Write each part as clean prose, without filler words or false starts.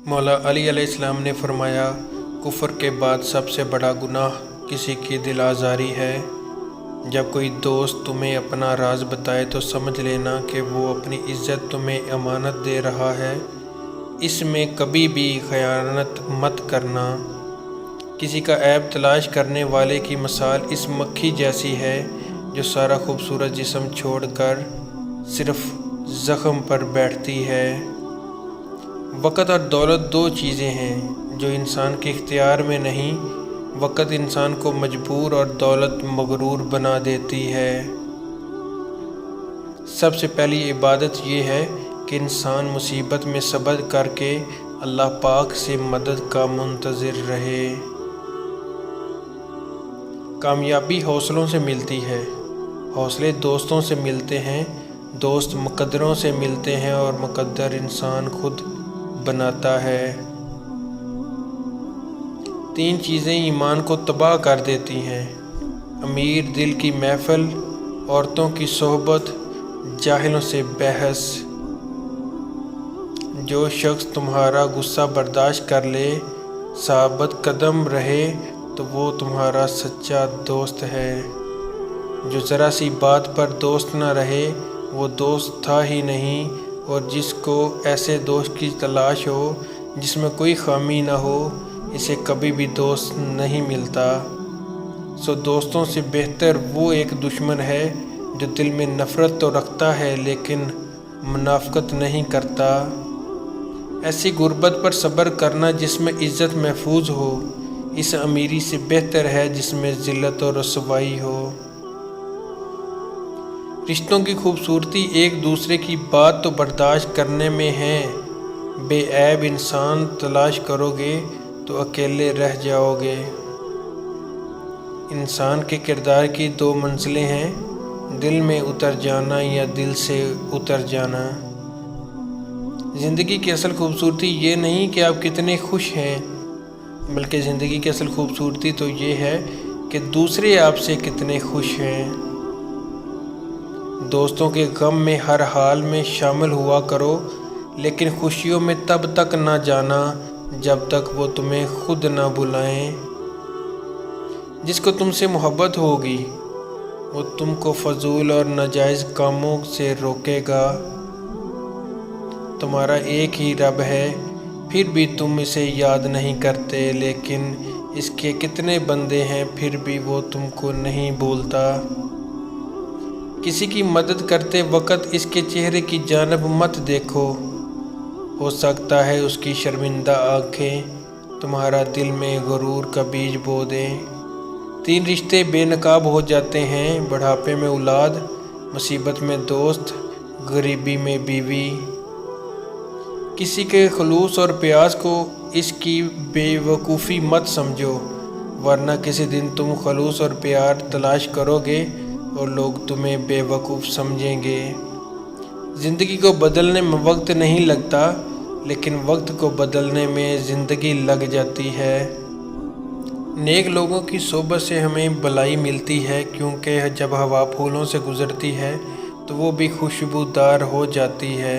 मौला अली अलैहिस्सलाम ने फरमाया, कुफ्र के बाद सबसे बड़ा गुनाह किसी की दिल आज़ारी है। जब कोई दोस्त तुम्हें अपना राज बताए तो समझ लेना कि वो अपनी इज़्ज़त तुम्हें अमानत दे रहा है। इसमें कभी भी खयानत मत करना। किसी का ऐब तलाश करने वाले की मिसाल इस मक्खी जैसी है जो सारा खूबसूरत जिस्म छोड़कर सिर्फ ज़ख्म पर बैठती है। वक़्त और दौलत दो चीज़ें हैं जो इंसान के इख्तियार में नहीं। वक़्त इंसान को मजबूर और दौलत मगरूर बना देती है। सबसे पहली इबादत ये है कि इंसान मुसीबत में सब्र करके अल्लाह पाक से मदद का मुंतज़िर रहे। कामयाबी हौसलों से मिलती है, हौसले दोस्तों से मिलते हैं, दोस्त मुक़द्दरों से मिलते हैं और मुक़द्दर इंसान खुद बनाता है। तीन चीज़ें ईमान को तबाह कर देती हैं: अमीर दिल की महफ़िल, औरतों की सोहबत, जाहिलों से बहस। जो शख्स तुम्हारा गुस्सा बर्दाश्त कर ले, साबित कदम रहे, तो वो तुम्हारा सच्चा दोस्त है। जो ज़रा सी बात पर दोस्त न रहे वो दोस्त था ही नहीं। और जिसको ऐसे दोस्त की तलाश हो जिसमें कोई खामी ना हो, इसे कभी भी दोस्त नहीं मिलता। सो दोस्तों से बेहतर वो एक दुश्मन है जो दिल में नफ़रत तो रखता है लेकिन मुनाफ़िक़त नहीं करता। ऐसी गुर्बत पर सब्र करना जिसमें इज़्ज़त महफूज हो, इस अमीरी से बेहतर है जिसमें ज़िल्लत और रसवाई हो। रिश्तों की खूबसूरती एक दूसरे की बात तो बर्दाश्त करने में है। बेऐब इंसान तलाश करोगे तो अकेले रह जाओगे। इंसान के किरदार की दो मंजिलें हैं: दिल में उतर जाना या दिल से उतर जाना। ज़िंदगी की असल खूबसूरती ये नहीं कि आप कितने खुश हैं, बल्कि ज़िंदगी की असल खूबसूरती तो ये है कि दूसरे आपसे कितने खुश हैं। दोस्तों के गम में हर हाल में शामिल हुआ करो, लेकिन खुशियों में तब तक ना जाना जब तक वो तुम्हें खुद ना बुलाएं। जिसको तुमसे मोहब्बत होगी वो तुमको फजूल और नाजायज़ कामों से रोकेगा। तुम्हारा एक ही रब है, फिर भी तुम इसे याद नहीं करते, लेकिन इसके कितने बंदे हैं फिर भी वो तुमको नहीं भूलता। किसी की मदद करते वक़्त इसके चेहरे की जानब मत देखो, हो सकता है उसकी शर्मिंदा आँखें तुम्हारा दिल में गुरूर का बीज बो दें। तीन रिश्ते बेनकाब हो जाते हैं: बुढ़ापे में औलाद, मुसीबत में दोस्त, गरीबी में बीवी। किसी के खलूस और प्यास को इसकी बेवकूफ़ी मत समझो, वरना किसी दिन तुम खलूस और प्यार तलाश करोगे और लोग तुम्हें बेवकूफ़ समझेंगे। ज़िंदगी को बदलने में वक्त नहीं लगता, लेकिन वक्त को बदलने में ज़िंदगी लग जाती है। नेक लोगों की सोबत से हमें भलाई मिलती है, क्योंकि जब हवा फूलों से गुज़रती है तो वो भी खुशबूदार हो जाती है।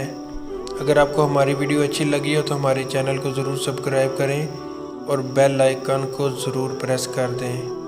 अगर आपको हमारी वीडियो अच्छी लगी हो तो हमारे चैनल को ज़रूर सब्सक्राइब करें और बेल आइकन को ज़रूर प्रेस कर दें।